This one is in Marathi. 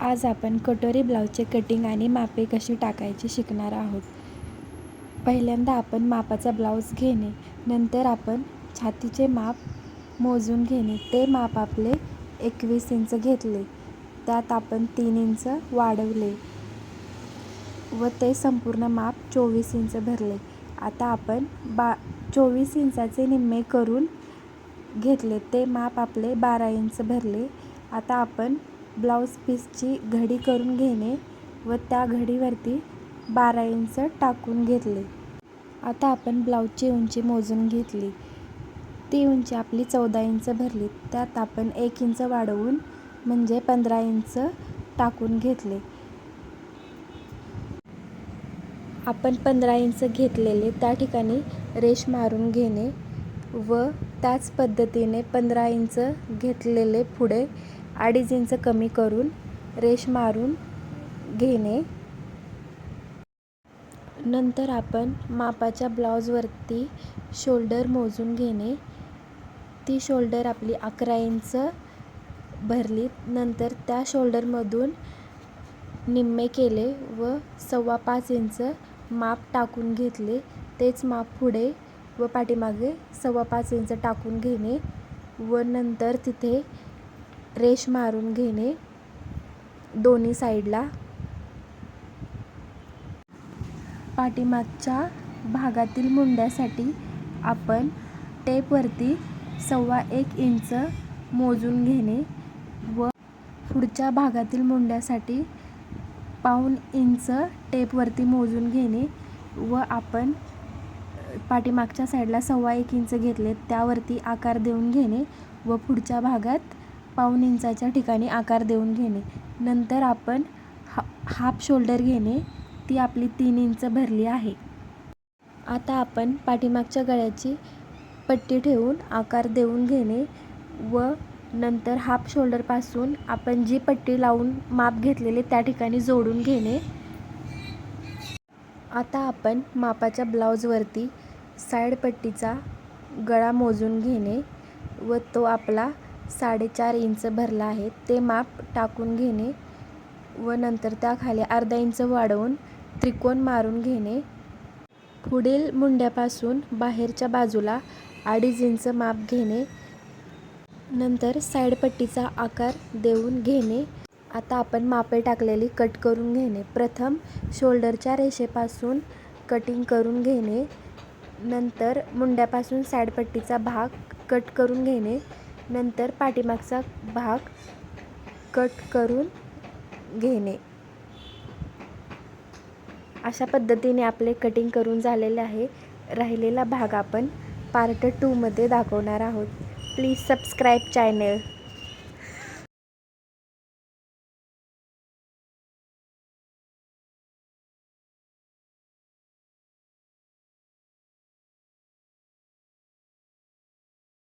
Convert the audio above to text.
आज आपण कटोरी ब्लाऊजचे कटिंग आणि मापे कशी टाकायची शिकणार आहोत. पहिल्यांदा आपण मापाचा ब्लाऊज घेणे, नंतर आपण छातीचे माप मोजून घेणे. ते माप आपले 21 इंच घेतले, त्यात आपण 3 इंच वाढवले व ते संपूर्ण माप 24 इंच भरले. आता आपण 24 इंचाचे निम्मे करून घेतले, ते माप आपले 12 इंच भरले. आता आपण ब्लाऊज पीसची घडी करून घेणे व त्या घडीवरती 12 इंच टाकून घेतले. आता आपण ब्लाऊजची उंची मोजून घेतली, ती उंची आपली 14 इंच भरली. त्यात आपण 1 इंच वाढवून म्हणजे 15 इंच टाकून घेतले. आपण 15 इंच घेतलेले त्या ठिकाणी रेष मारून घेणे व त्याच पद्धतीने 15 इंच घेतलेले पुढे 2.5 इंच कमी करून रेष मारून घेणे. नंतर आपण मापाच्या ब्लाऊजवरती शोल्डर मोजून घेणे. ती शोल्डर आपली 11 इंच भरली. नंतर त्या शोल्डरमधून निम्मे केले व 5.25 इंच माप टाकून घेतले. तेच माप पुढे व पाठीमागे 5.25 इंच टाकून घेणे व नंतर तिथे रेष मारून घेणे दोन्ही साईडला. पाठीमागच्या भागातील मुंड्यासाठी आपण टेपवरती 1.25 इंच मोजून घेणे व पुढच्या भागातील मुंड्यासाठी 1.25 इंच टेपवरती मोजून घेणे व आपण पाठीमागच्या साईडला 1.25 इंच घेतले, त्यावरती आकार देऊन घेणे व पुढच्या भागात 1.25 इंचाच्या ठिकाणी आकार देऊन घेणे. नंतर आपण हाफ शोल्डर घेणे, ती आपली 3 इंच भरली आहे. आता आपण पाठीमागच्या गळ्याची पट्टी ठेवून आकार देऊन घेणे व नंतर हाफ शोल्डरपासून आपण जी पट्टी लावून माप घेतलेले त्या ठिकाणी जोडून घेणे. आता आपण मापाच्या ब्लाऊजवरती साईड पट्टीचा गळा मोजून घेणे व तो आपला 4.5 इंच भरला आहे, ते माप टाकून घेणे व नंतर त्याखाली अर्धा इंच वाढवून त्रिकोण मारून घेणे. पुढील मुंड्यापासून बाहेरच्या बाजूला 2.5 इंच माप घेणे. नंतर साईड पट्टीचा आकार देऊन घेणे. आता आपण मापे टाकलेली कट करून घेणे. प्रथम शोल्डरच्या रेषेपासून कटिंग करून घेणे, नंतर मुंड्यापासून साईड पट्टीचा भाग कट करून घेणे, नंतर पाठीमागचा भाग कट करून घेणे. अशा पद्धतीने आपले कटिंग करून झालेले आहे. राहिलेला भाग आपण पार्ट 2 मध्ये दाखवणार आहोत. Please subscribe channel.